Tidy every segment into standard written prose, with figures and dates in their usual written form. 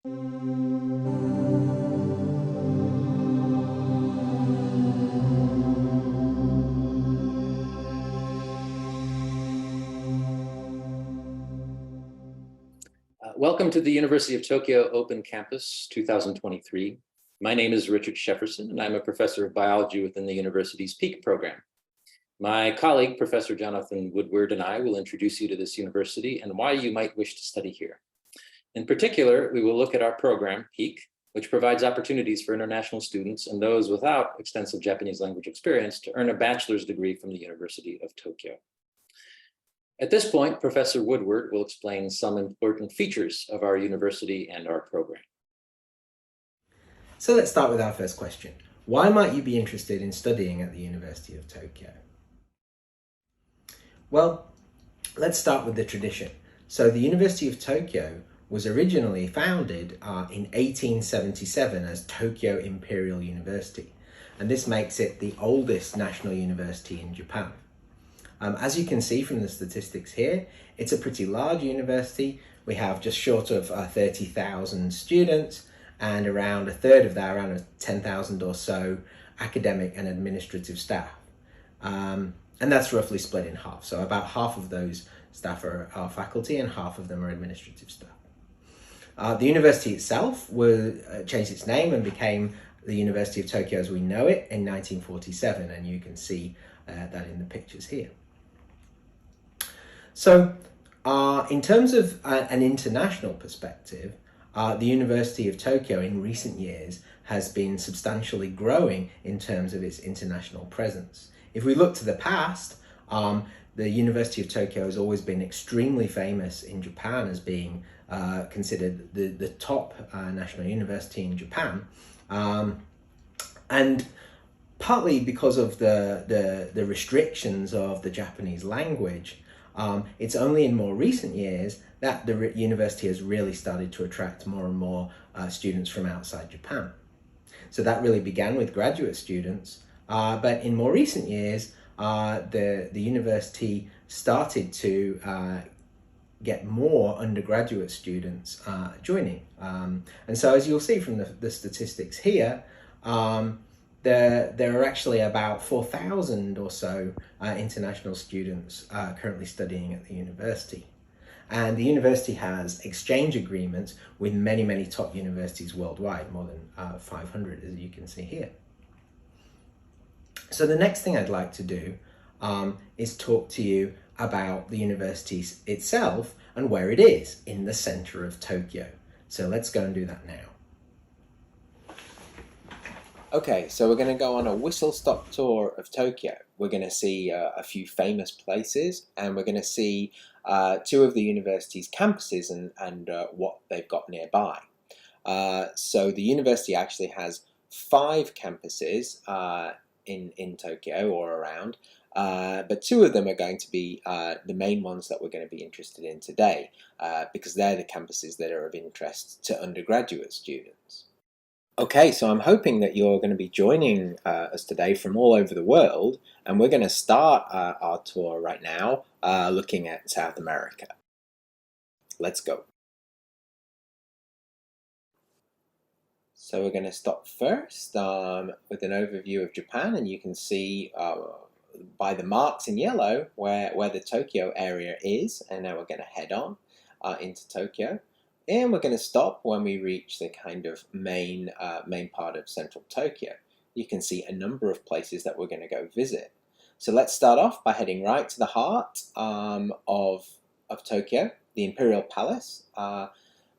Welcome to the University of Tokyo Open Campus 2023. My name is Richard Shefferson, and I'm a professor of biology within the university's PEAK program. My colleague, Professor Jonathan Woodward, and I will introduce you to this university and why you might wish to study here. In particular, we will look at our program, PEAK, which provides opportunities for international students and those without extensive Japanese language experience to earn a bachelor's degree from the University of Tokyo. At this point, Professor Woodward will explain some important features of our university and our program. So let's start with our first question. Why might you be interested in studying at the University of Tokyo? Well, let's start with the tradition. So the University of Tokyo was originally founded in 1877 as Tokyo Imperial University, and this makes it the oldest national university in Japan. As you can see from the statistics here, it's a pretty large university. We have just short of 30,000 students, and around a third of that, around 10,000 or so, academic and administrative staff. And that's roughly split in half. So about half of those staff are faculty and half of them are administrative staff. The university itself changed its name and became the University of Tokyo as we know it in 1947, and you can see that in the pictures here. So in terms of an international perspective, the University of Tokyo in recent years has been substantially growing in terms of its international presence. If we look to the past, the University of Tokyo has always been extremely famous in Japan as being considered the top national university in Japan. And partly because of the restrictions of the Japanese language, it's only in more recent years that the university has really started to attract more and more students from outside Japan. So that really began with graduate students, but in more recent years, the university started to get more undergraduate students joining. And so as you'll see from the statistics here, there are actually about 4,000 or so international students currently studying at the university. And the university has exchange agreements with many, many top universities worldwide, more than 500, as you can see here. So the next thing I'd like to do is talk to you about the university itself and where it is in the center of Tokyo. So let's go and do that now. Okay, so we're going to go on a whistle-stop tour of Tokyo. We're going to see a few famous places, and we're going to see two of the university's campuses and what they've got nearby. So the university actually has 5 campuses in Tokyo or around, but 2 of them are going to be the main ones that we're going to be interested in today, because they're the campuses that are of interest to undergraduate students. Okay, so I'm hoping that you're going to be joining us today from all over the world, and we're going to start our tour right now looking at South America. Let's go. So we're going to stop first with an overview of Japan, and you can see by the marks in yellow where the Tokyo area is, and now we're going to head on into Tokyo. And we're going to stop when we reach the kind of main part of central Tokyo. You can see a number of places that we're going to go visit. So let's start off by heading right to the heart of Tokyo, the Imperial Palace,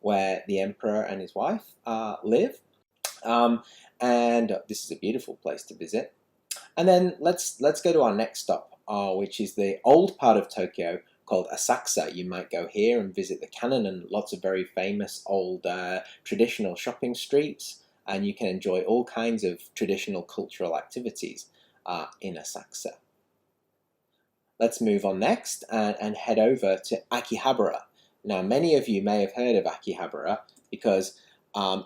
where the Emperor and his wife live. And this is a beautiful place to visit. And then let's go to our next stop, which is the old part of Tokyo, called Asakusa. You might go here and visit the cannon and lots of very famous old traditional shopping streets, and you can enjoy all kinds of traditional cultural activities in Asakusa. Let's move on next and head over to Akihabara. Now, many of you may have heard of Akihabara because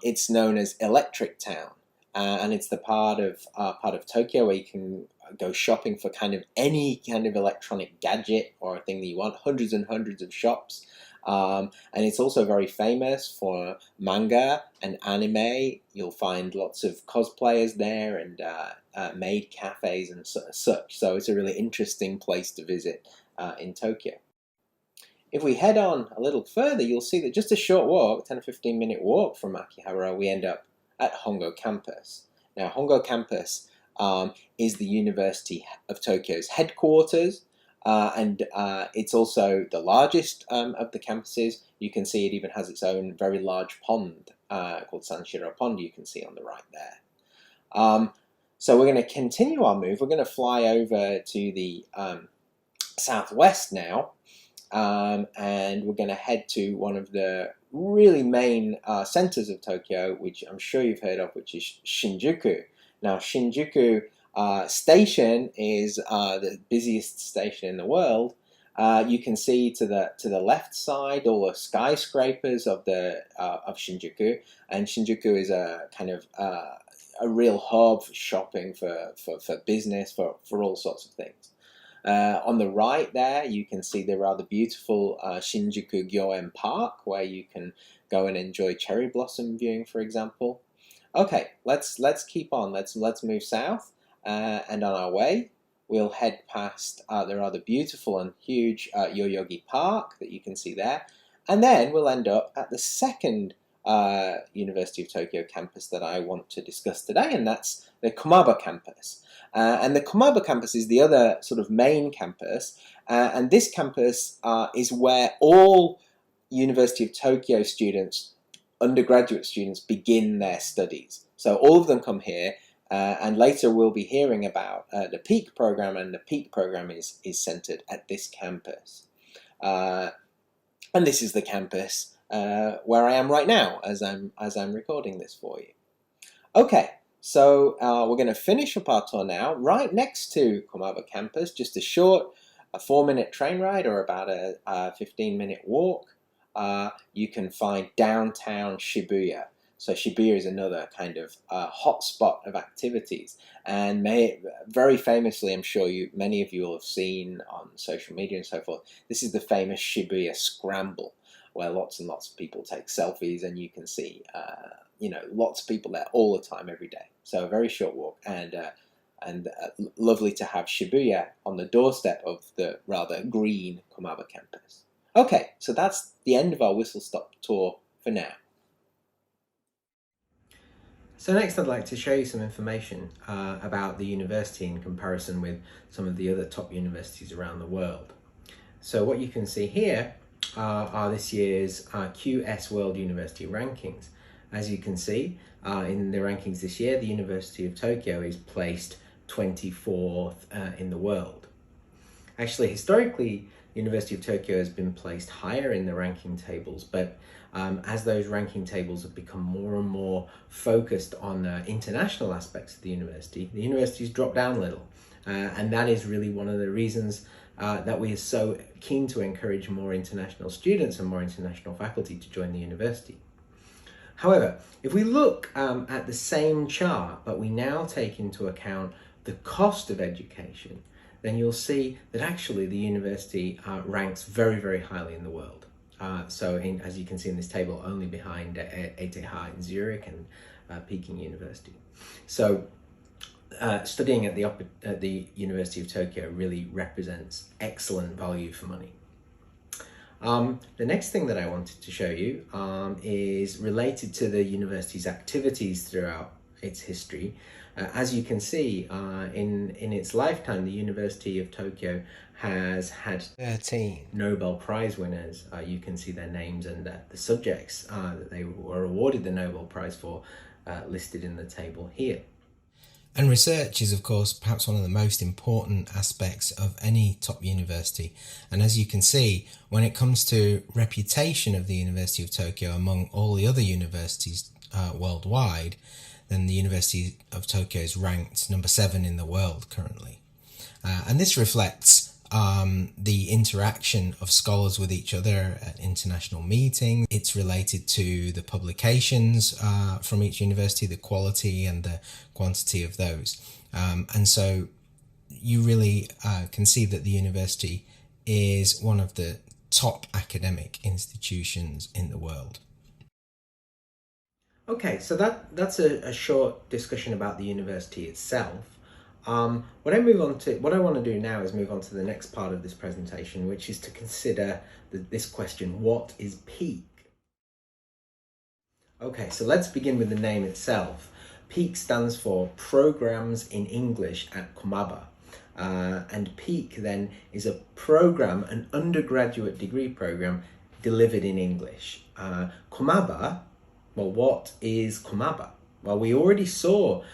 it's known as Electric Town, and it's the part of Tokyo where you can go shopping for kind of any kind of electronic gadget or a thing that you want. Hundreds and hundreds of shops, And it's also very famous for manga and anime. You'll find lots of cosplayers there and maid cafes and such. So it's a really interesting place to visit in Tokyo. If we head on a little further, you'll see that just a short walk, 10 or 15 minute walk from Akihara, we end up at Hongo campus. Now, Hongo campus is the University of Tokyo's headquarters, and it's also the largest of the campuses. You can see it even has its own very large pond called Sanshiro Pond, you can see on the right there. So we're going to continue our move. We're going to fly over to the southwest now, and we're going to head to one of the really main centers of Tokyo, which I'm sure you've heard of, which is Shinjuku. Now, Shinjuku Station is the busiest station in the world. You can see to the left side all the skyscrapers of Shinjuku, and Shinjuku is a kind of a real hub for shopping, for business, for all sorts of things. On the right there, you can see the rather beautiful Shinjuku Gyoen Park, where you can go and enjoy cherry blossom viewing, for example. Okay, let's keep on. Let's move south, and on our way, we'll head past the rather beautiful and huge Yoyogi Park that you can see there, and then we'll end up at the second University of Tokyo campus that I want to discuss today, and that's the Komaba campus. And the Komaba campus is the other sort of main campus, and this campus is where all University of Tokyo students, undergraduate students, begin their studies. So all of them come here, and later we'll be hearing about the PEAK program, and the PEAK program is centered at this campus. And this is the campus where I am right now as I'm recording this for you. Okay. So we're going to finish up our tour now, right next to Komaba campus, just a 4-minute train ride or about a 15-minute walk. You can find downtown Shibuya. So Shibuya is another kind of hotspot of activities, and very famously, I'm sure many of you will have seen on social media and so forth, this is the famous Shibuya Scramble, where lots and lots of people take selfies, and you can see lots of people there all the time, every day. So a very short walk, and lovely to have Shibuya on the doorstep of the rather green Komaba campus. Okay, so that's the end of our whistle-stop tour for now. So next I'd like to show you some information about the university in comparison with some of the other top universities around the world. So what you can see here are this year's QS World University Rankings. As you can see, in the rankings this year, the University of Tokyo is placed 24th in the world. Actually, historically, the University of Tokyo has been placed higher in the ranking tables, but as those ranking tables have become more and more focused on international aspects of the university's dropped down a little. And that is really one of the reasons that we are so keen to encourage more international students and more international faculty to join the university. However, if we look at the same chart, but we now take into account the cost of education, then you'll see that actually the university ranks very, very highly in the world. As you can see in this table, only behind ETH in Zurich and Peking University. So studying at the University of Tokyo really represents excellent value for money. The next thing that I wanted to show you is related to the university's activities throughout its history. As you can see, in its lifetime, the University of Tokyo has had 13 Nobel Prize winners. You can see their names and the subjects that they were awarded the Nobel Prize for listed in the table here. And research is, of course, perhaps one of the most important aspects of any top university. And as you can see, when it comes to reputation of the University of Tokyo among all the other universities worldwide, then the University of Tokyo is ranked number 7 in the world currently. And this reflects the interaction of scholars with each other at international meetings. It's related to the publications from each university, the quality and the quantity of those. And so you really can see that the university is one of the top academic institutions in the world. Okay, so that's a short discussion about the university itself. What I want to do now is move on to the next part of this presentation, which is to consider this question: what is PEAK? Okay, so let's begin with the name itself. PEAK stands for Programs in English at Komaba. And PEAK then is a program, an undergraduate degree program delivered in English. Komaba, well, what is Komaba? Well, we already saw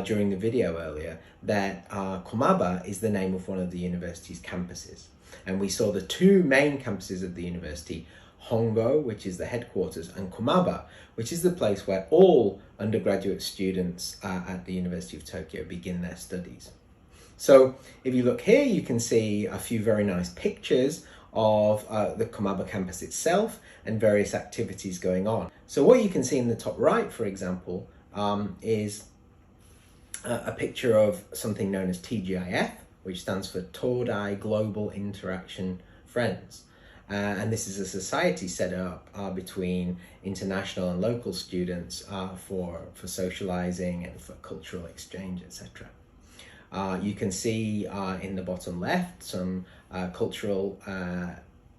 during the video earlier that Komaba is the name of one of the university's campuses. And we saw the two main campuses of the university, Hongo, which is the headquarters, and Komaba, which is the place where all undergraduate students at the University of Tokyo begin their studies. So if you look here, you can see a few very nice pictures of the Komaba campus itself and various activities going on. So what you can see in the top right, for example, is a picture of something known as TGIF, which stands for Todai Global Interaction Friends. And this is a society set up between international and local students for socializing and for cultural exchange, etc. You can see in the bottom left some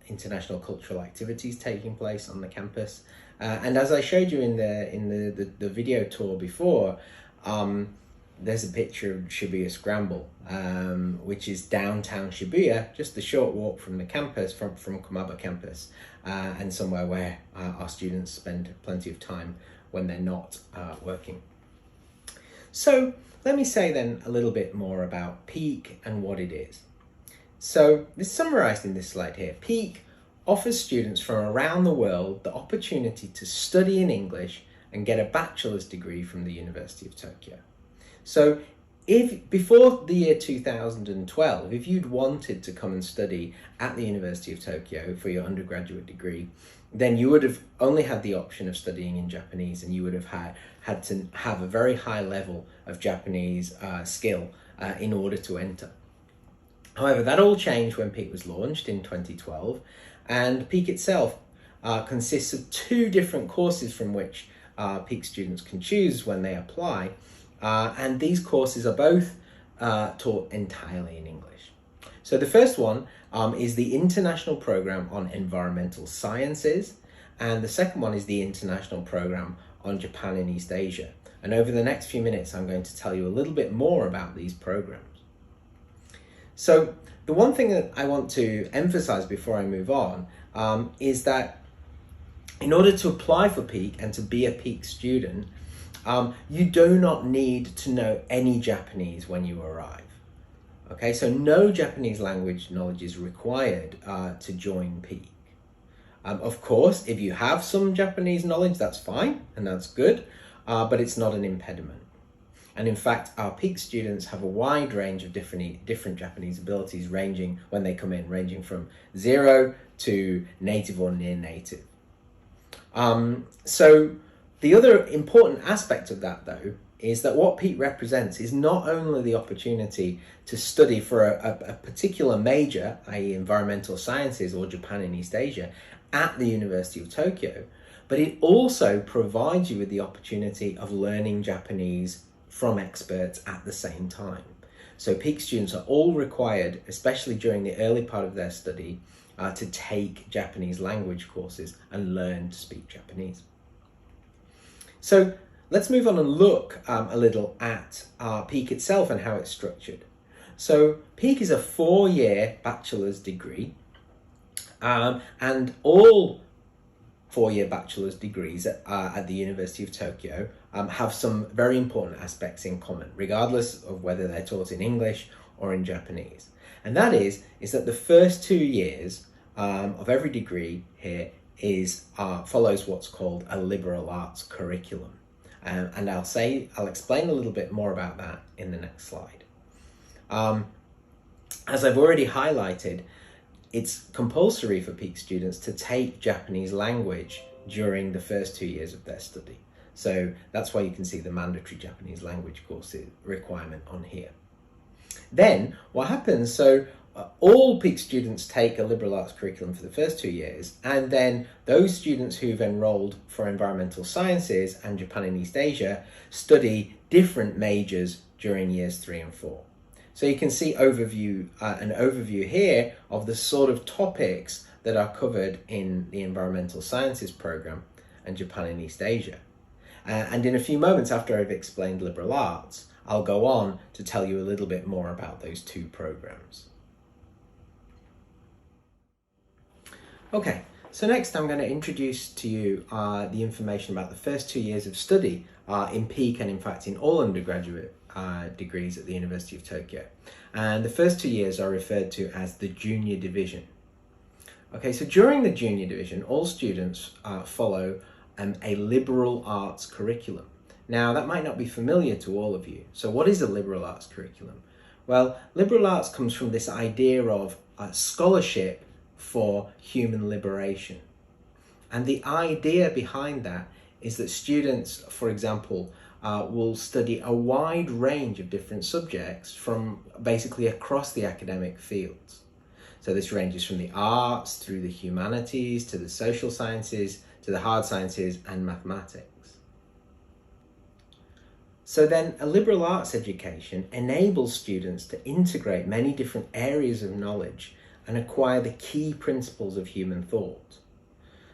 international cultural activities taking place on the campus. And as I showed you in the video tour before, there's a picture of Shibuya Scramble, which is downtown Shibuya, just a short walk from the campus, from Komaba campus, and somewhere where our students spend plenty of time when they're not working. So let me say then a little bit more about PEAK and what it is. So this is summarized in this slide here. PEAK offers students from around the world the opportunity to study in English and get a bachelor's degree from the University of Tokyo. So if before the year 2012, if you'd wanted to come and study at the University of Tokyo for your undergraduate degree, then you would have only had the option of studying in Japanese, and you would have had to have a very high level of Japanese skill in order to enter. However, that all changed when PEAK was launched in 2012, and PEAK itself consists of two different courses from which PEAK students can choose when they apply. And these courses are both taught entirely in English. So the first one is the International Program on Environmental Sciences, and the second one is the International Program on Japan and East Asia. And over the next few minutes, I'm going to tell you a little bit more about these programs. So the one thing that I want to emphasize before I move on is that in order to apply for PEAK and to be a PEAK student, you do not need to know any Japanese when you arrive. Okay, so no Japanese language knowledge is required to join PEAK. Of course, if you have some Japanese knowledge, that's fine and that's good, but it's not an impediment. And in fact, our PEAK students have a wide range of different Japanese abilities when they come in, ranging from 0 to native or near native. So the other important aspect of that, though, is that what PEAK represents is not only the opportunity to study for a particular major, i.e. environmental sciences or Japan and East Asia, at the University of Tokyo, but it also provides you with the opportunity of learning Japanese from experts at the same time. So PEAK students are all required, especially during the early part of their study, to take Japanese language courses and learn to speak Japanese. So let's move on and look a little at PEAK itself and how it's structured. So PEAK is a 4-year bachelor's degree, and all 4-year bachelor's degrees at the University of Tokyo have some very important aspects in common, regardless of whether they're taught in English or in Japanese. And that is that the first 2 years of every degree here follows what's called a liberal arts curriculum. And I'll explain a little bit more about that in the next slide. As I've already highlighted, it's compulsory for PEAK students to take Japanese language during the first 2 years of their study. So that's why you can see the mandatory Japanese language course requirement on here. Then what happens, so all Peak students take a liberal arts curriculum for the first 2 years, and then those students who've enrolled for environmental sciences and Japan and East Asia study different majors during years 3 and 4. So you can see an overview here of the sort of topics that are covered in the environmental sciences program and Japan and East Asia. And in a few moments after I've explained liberal arts, I'll go on to tell you a little bit more about those two programs. Okay, so next I'm going to introduce to you the information about the first 2 years of study in Peak and in fact in all undergraduate degrees at the University of Tokyo. And the first 2 years are referred to as the junior division. Okay, so during the junior division, all students follow a liberal arts curriculum. Now, that might not be familiar to all of you. So what is a liberal arts curriculum? Well, liberal arts comes from this idea of scholarship for human liberation. And the idea behind that is that students, for example, will study a wide range of different subjects from basically across the academic fields. So this ranges from the arts through the humanities to the social sciences to the hard sciences and mathematics. So then a liberal arts education enables students to integrate many different areas of knowledge and acquire the key principles of human thought.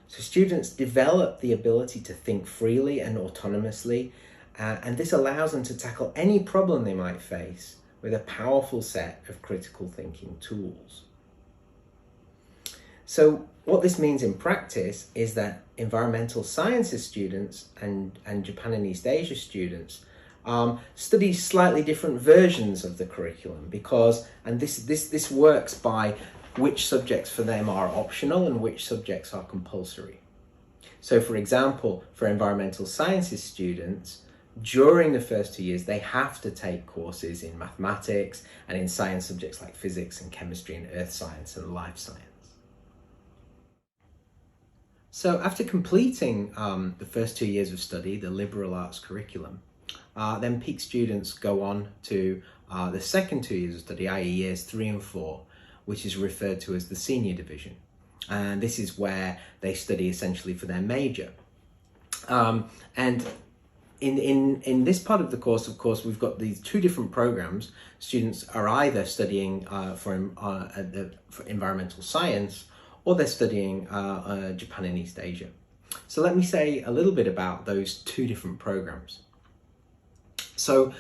So students develop the ability to think freely and autonomously, and this allows them to tackle any problem they might face with a powerful set of critical thinking tools. So what this means in practice is that environmental sciences students and Japan and East Asia students study slightly different versions of the curriculum because, and this works by which subjects for them are optional and which subjects are compulsory. So for example, for environmental sciences students, during the first 2 years, they have to take courses in mathematics and in science subjects like physics and chemistry and earth science and life science. So after completing the first 2 years of study, the liberal arts curriculum, then Peak students go on to the second 2 years of study, i.e. years 3 and 4, which is referred to as the senior division. And this is where they study essentially for their major. And in this part of the course, of course, we've got these two different programs. Students are either studying for environmental science, or they're studying Japan and East Asia. So let me say a little bit about those two different programs. So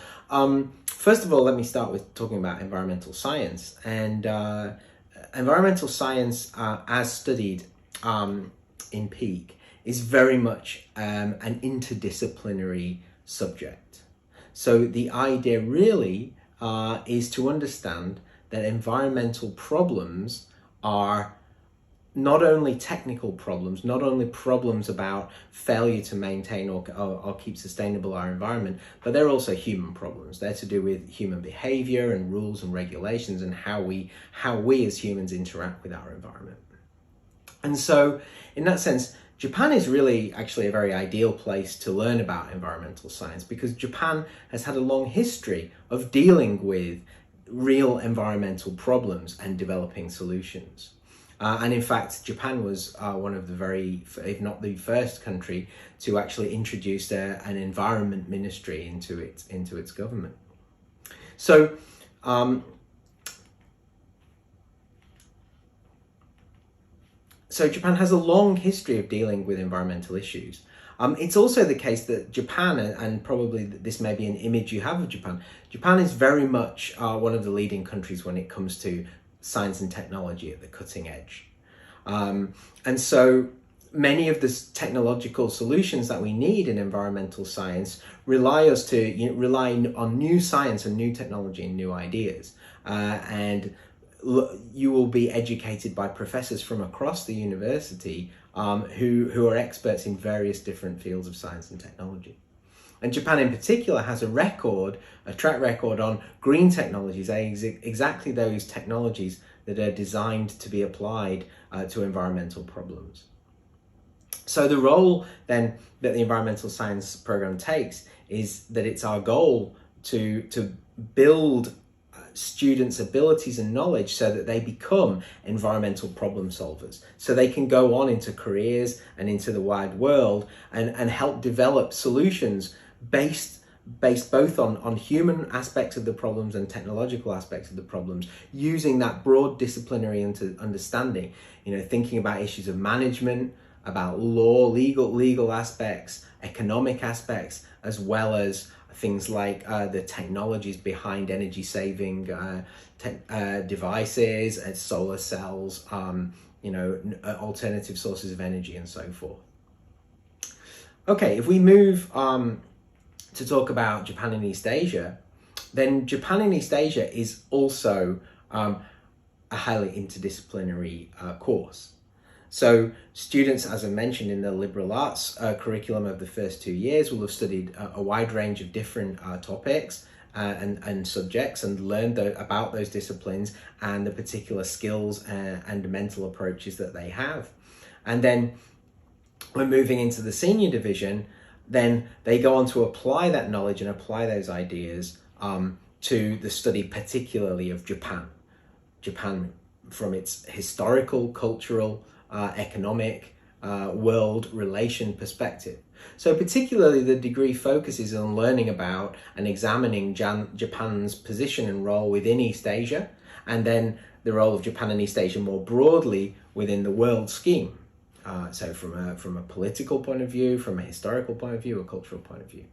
first of all, let me start with talking about environmental science. And environmental science, as studied in Peak, is very much an interdisciplinary subject. So the idea really is to understand that environmental problems are not only technical problems, not only problems about failure to maintain or keep sustainable our environment, but they're also human problems. They're to do with human behavior and rules and regulations and how we as humans interact with our environment. And so in that sense, Japan is really actually a very ideal place to learn about environmental science because Japan has had a long history of dealing with real environmental problems and developing solutions. And in fact, Japan was one of the very, if not the first country to actually introduce an environment ministry into its government. So, so Japan has a long history of dealing with environmental issues. It's also the case that Japan, and probably this may be an image you have of Japan, Japan is very much one of the leading countries when it comes to science and technology at the cutting edge. And so many of the technological solutions that we need in environmental science rely on new science and new technology and new ideas. And you will be educated by professors from across the university who are experts in various different fields of science and technology. And Japan in particular has a track record on green technologies, exactly those technologies that are designed to be applied to environmental problems. So the role then that the environmental science program takes is that it's our goal to build students' abilities and knowledge so that they become environmental problem solvers, so they can go on into careers and into the wide world and help develop solutions based both on human aspects of the problems and technological aspects of the problems, using that broad disciplinary understanding, thinking about issues of management, about law, legal aspects, economic aspects, as well as things like the technologies behind energy saving devices and solar cells, alternative sources of energy and so forth. Okay, if we move to talk about Japan and East Asia, then Japan and East Asia is also a highly interdisciplinary course. So students, as I mentioned, in the liberal arts curriculum of the first 2 years will have studied a wide range of different topics and subjects, and learned about those disciplines and the particular skills and mental approaches that they have. And then when moving into the senior division, then they go on to apply that knowledge and apply those ideas to the study particularly of Japan. Japan from its historical, cultural, economic, world relation perspective. So particularly the degree focuses on learning about and examining Japan's position and role within East Asia, and then the role of Japan and East Asia more broadly within the world scheme. So from a political point of view, from a historical point of view, a cultural point of view.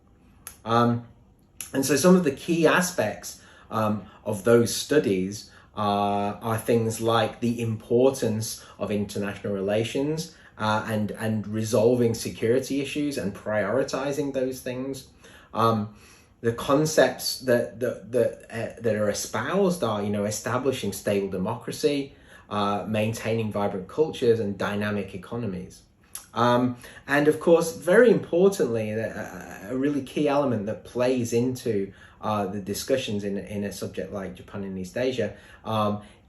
And so some of the key aspects of those studies are things like the importance of international relations and resolving security issues and prioritizing those things. The concepts that are espoused are, establishing stable democracy, maintaining vibrant cultures and dynamic economies. And of course, very importantly, a really key element that plays into the discussions in a subject like Japan and East Asia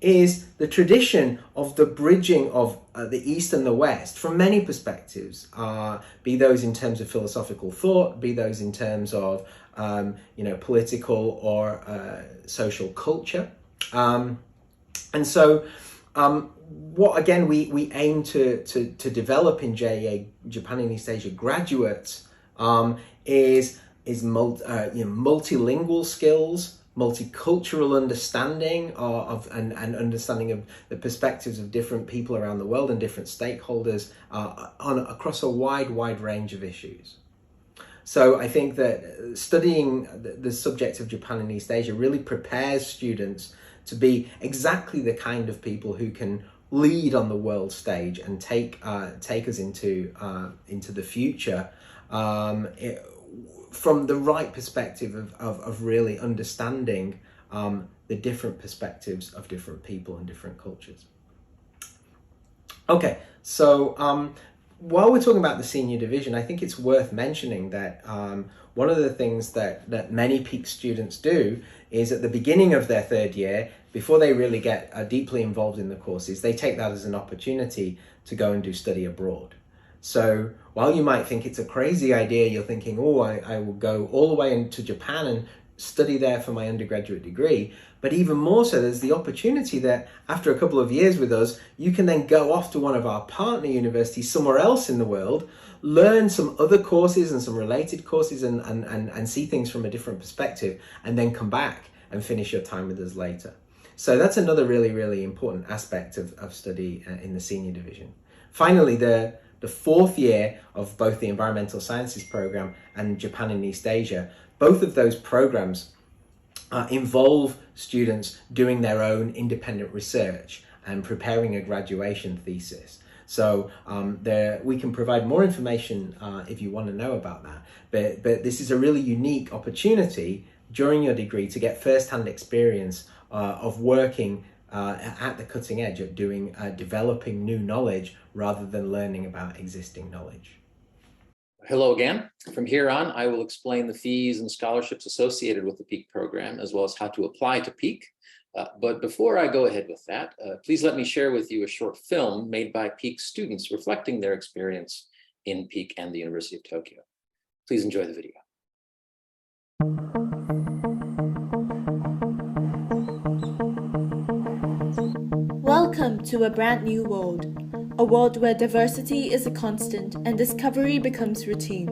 is the tradition of the bridging of the East and the West from many perspectives, be those in terms of philosophical thought, be those in terms of political or social culture. And so what again we aim to develop in JEA, Japan and East Asia graduates, is multilingual skills, multicultural understanding and understanding of the perspectives of different people around the world and different stakeholders across a wide range of issues. So I think that studying the subject of Japan and East Asia really prepares students to be exactly the kind of people who can lead on the world stage and take us into the future from the right perspective of really understanding the different perspectives of different people and different cultures. Okay, so while we're talking about the senior division, I think it's worth mentioning that one of the things that many PEAK students do is at the beginning of their third year, before they really get deeply involved in the courses, they take that as an opportunity to go and do study abroad. So while you might think it's a crazy idea, you're thinking, oh, I will go all the way into Japan and study there for my undergraduate degree. But even more so, there's the opportunity that after a couple of years with us, you can then go off to one of our partner universities somewhere else in the world, learn some other courses and some related courses and see things from a different perspective, and then come back and finish your time with us later. So that's another really important aspect of study in the senior division. Finally, the fourth year of both the environmental sciences program and Japan and East Asia, both of those programs involve students doing their own independent research and preparing a graduation thesis. So we can provide more information if you want to know about that. But this is a really unique opportunity during your degree to get first-hand experience of working at the cutting edge of doing developing new knowledge rather than learning about existing knowledge. Hello again. From here on, I will explain the fees and scholarships associated with the PEAK program, as well as how to apply to PEAK. But before I go ahead with that, please let me share with you a short film made by PEAK students reflecting their experience in PEAK and the University of Tokyo. Please enjoy the video. Welcome to a brand new world, a world where diversity is a constant and discovery becomes routine,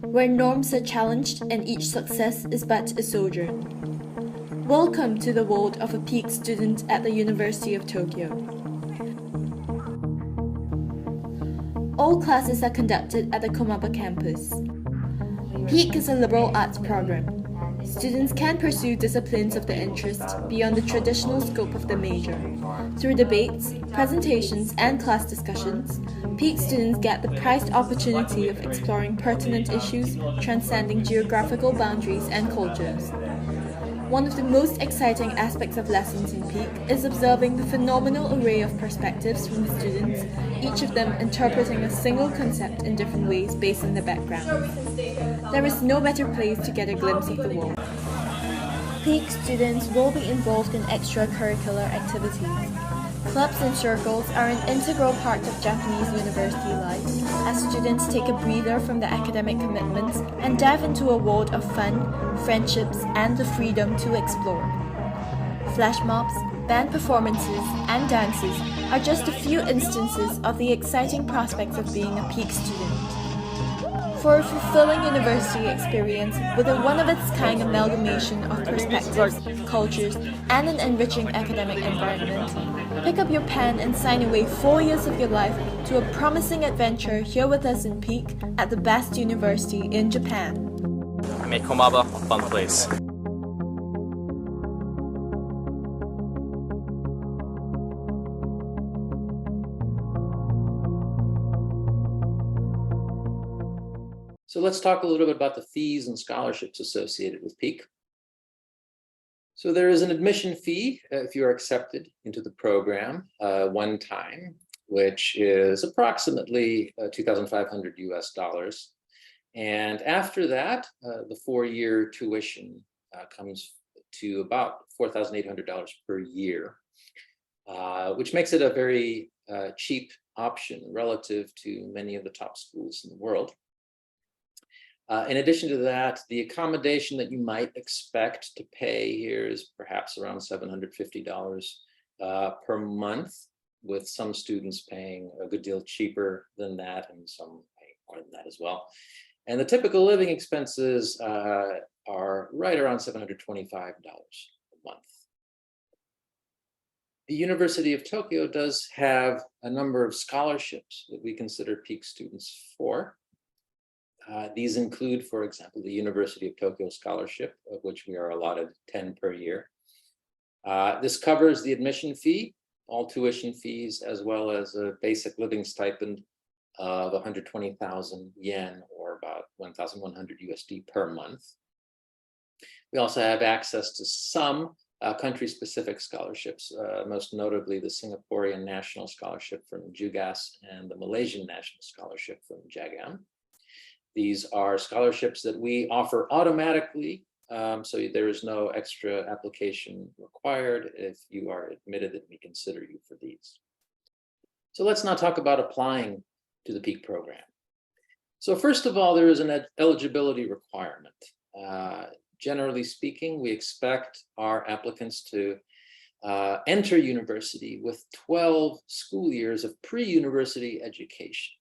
where norms are challenged and each success is but a sojourn. Welcome to the world of a PEAK student at the University of Tokyo. All classes are conducted at the Komaba campus. PEAK is a liberal arts program. Students can pursue disciplines of their interest beyond the traditional scope of the major. Through debates, presentations, and class discussions, PEAK students get the prized opportunity of exploring pertinent issues transcending geographical boundaries and cultures. One of the most exciting aspects of lessons in PEAK is observing the phenomenal array of perspectives from the students, each of them interpreting a single concept in different ways based on their background. There is no better place to get a glimpse of the world. PEAK students will be involved in extracurricular activities. Clubs and circles are an integral part of Japanese university life, as students take a breather from their academic commitments and dive into a world of fun, friendships, and the freedom to explore. Flash mobs, band performances, and dances are just a few instances of the exciting prospects of being a PEAK student. For a fulfilling university experience with a one-of-its-kind amalgamation of perspectives, cultures, and an enriching academic environment, pick up your pen and sign away 4 years of your life to a promising adventure here with us in PEAK at the best university in Japan. Make Komaba a fun place. So let's talk a little bit about the fees and scholarships associated with PEAK. So there is an admission fee if you are accepted into the program one time, which is approximately $2,500 US. And after that, the 4-year tuition comes to about $4,800 per year, which makes it a very cheap option relative to many of the top schools in the world. In addition to that, the accommodation that you might expect to pay here is perhaps around $750 per month, with some students paying a good deal cheaper than that and some paying more than that as well. And the typical living expenses are right around $725 a month. The University of Tokyo does have a number of scholarships that we consider PEAK students for. These include, for example, the University of Tokyo Scholarship, of which we are allotted 10 per year. This covers the admission fee, all tuition fees, as well as a basic living stipend of 120,000 yen, or about 1,100 USD per month. We also have access to some country-specific scholarships, most notably the Singaporean National Scholarship from JUGAS and the Malaysian National Scholarship from JAGAM. These are scholarships that we offer automatically, so there is no extra application required. If you are admitted, that we consider you for these. So let's now talk about applying to the PEAK program. So first of all, there is an eligibility requirement. Generally speaking, we expect our applicants to enter university with 12 school years of pre-university education.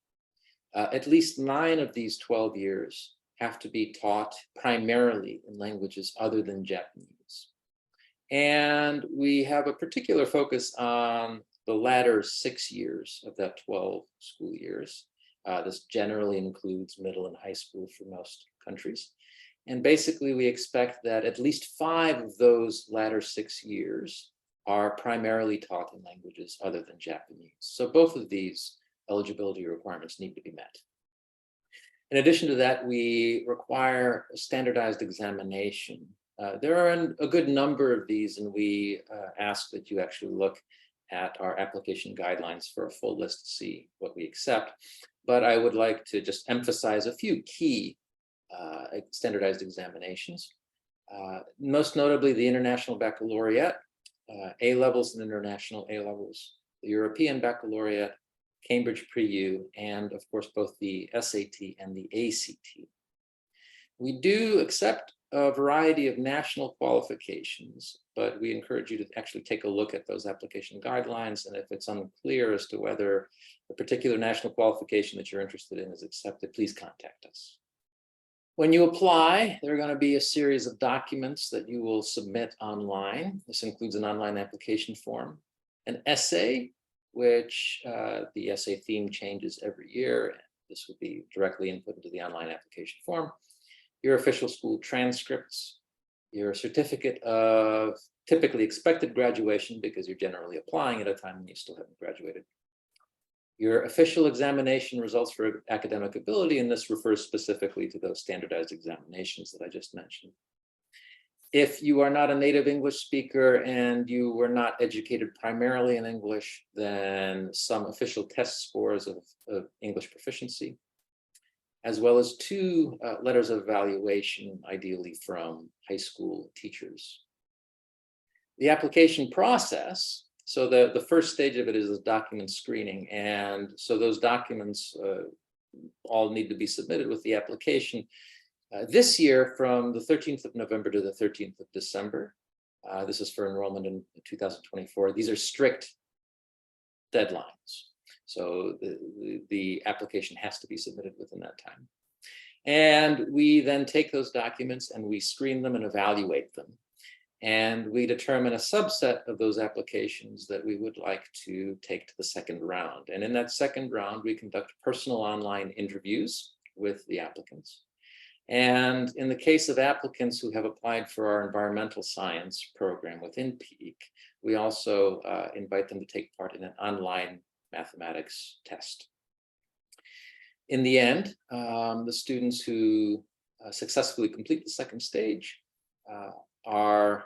At least 9 of these 12 years have to be taught primarily in languages other than Japanese. And we have a particular focus on the latter 6 years of that 12 school years. This generally includes middle and high school for most countries. And basically, we expect that at least 5 of those latter 6 years are primarily taught in languages other than Japanese. So both of these eligibility requirements need to be met. In addition to that, we require a standardized examination. There are a good number of these, and we ask that you actually look at our application guidelines for a full list to see what we accept. But I would like to just emphasize a few key standardized examinations. Most notably, the International Baccalaureate, A-levels and International A-levels, the European Baccalaureate, Cambridge Pre-U, and of course, both the SAT and the ACT. We do accept a variety of national qualifications, but we encourage you to actually take a look at those application guidelines. And if it's unclear as to whether a particular national qualification that you're interested in is accepted, please contact us. When you apply, there are going to be a series of documents that you will submit online. This includes an online application form, an essay, which the essay theme changes every year. This will be directly input into the online application form. Your official school transcripts, your certificate of typically expected graduation, because you're generally applying at a time when you still haven't graduated. Your official examination results for academic ability, and this refers specifically to those standardized examinations that I just mentioned. If you are not a native English speaker and you were not educated primarily in English, then some official test scores of English proficiency, as well as 2 letters of evaluation, ideally from high school teachers. The application process, so the first stage of it is document screening. And so those documents all need to be submitted with the application. This year, from the 13th of November to the 13th of December, this is for enrollment in 2024. These are strict deadlines. So the application has to be submitted within that time. And we then take those documents and we screen them and evaluate them. And we determine a subset of those applications that we would like to take to the second round. And in that second round, we conduct personal online interviews with the applicants. And in the case of applicants who have applied for our environmental science program within PEAK, we also invite them to take part in an online mathematics test. In the end, the students who successfully complete the second stage are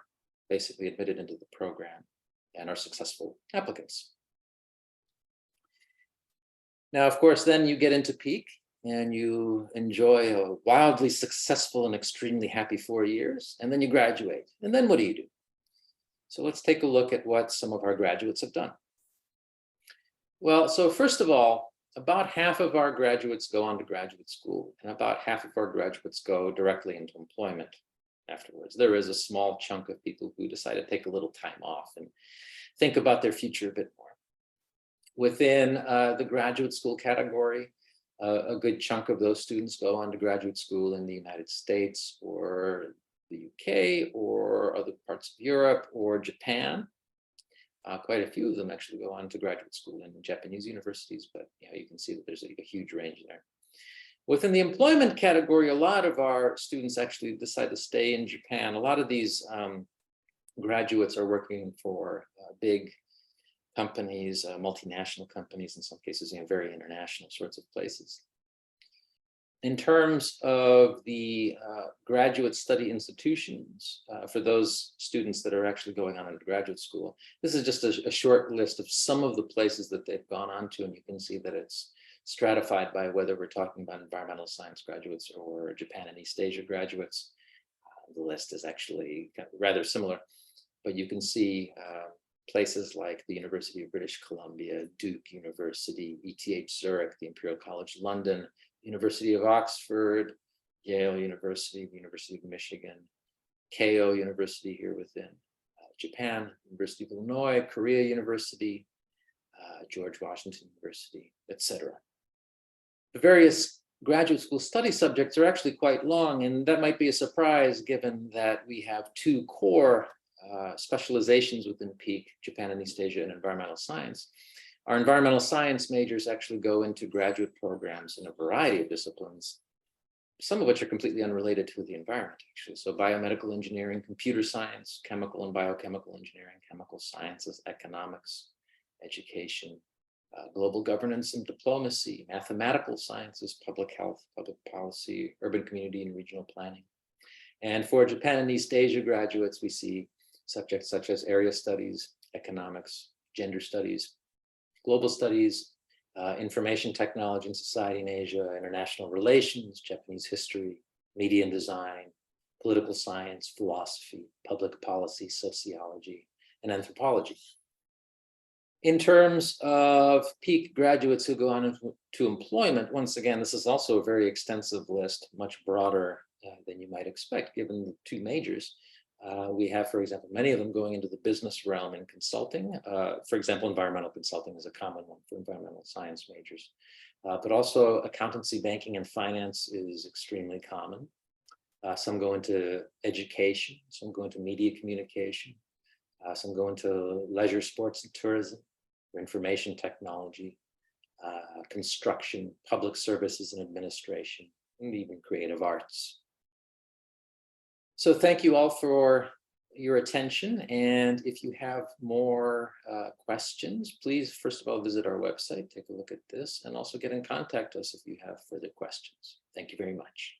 basically admitted into the program and are successful applicants. Now, of course, then you get into PEAK and you enjoy a wildly successful and extremely happy 4 years, and then you graduate. And then what do? So let's take a look at what some of our graduates have done. Well, so first of all, about half of our graduates go on to graduate school, and about half of our graduates go directly into employment afterwards. There is a small chunk of people who decide to take a little time off and think about their future a bit more. Within the graduate school category, a good chunk of those students go on to graduate school in the United States or the UK or other parts of Europe or Japan. Quite a few of them actually go on to graduate school in Japanese universities, but you can see that there's a huge range there. Within the employment category, a lot of our students actually decide to stay in Japan. A lot of these graduates are working for big companies, multinational companies, in some cases, very international sorts of places. In terms of the graduate study institutions, for those students that are actually going on into graduate school, this is just a short list of some of the places that they've gone on to, and you can see that it's stratified by whether we're talking about environmental science graduates or Japan and East Asia graduates. The list is actually rather similar, but you can see places like the University of British Columbia, Duke University, ETH Zurich, the Imperial College London, University of Oxford, Yale University, the University of Michigan, Keio University here within Japan, University of Illinois, Korea University, George Washington University, etc. The various graduate school study subjects are actually quite long, and that might be a surprise given that we have 2 core specializations within PEAK, Japan and East Asia, and environmental science. Our environmental science majors actually go into graduate programs in a variety of disciplines, some of which are completely unrelated to the environment, actually. So biomedical engineering, computer science, chemical and biochemical engineering, chemical sciences, economics, education, global governance and diplomacy, mathematical sciences, public health, public policy, urban community and regional planning. And for Japan and East Asia graduates, we see subjects such as area studies, economics, gender studies, global studies, information technology and society in Asia, international relations, Japanese history, media and design, political science, philosophy, public policy, sociology, and anthropology. In terms of PEAK graduates who go on to employment, once again, this is also a very extensive list, much broader than you might expect, given the two majors. We have, for example, many of them going into the business realm in consulting. For example, environmental consulting is a common one for environmental science majors. But also accountancy, banking, and finance is extremely common. Some go into education, some go into media communication, some go into leisure, sports, and tourism, or information technology, construction, public services and administration, and even creative arts. So thank you all for your attention. And if you have more questions, please, first of all, visit our website, take a look at this, and also get in contact with us if you have further questions. Thank you very much.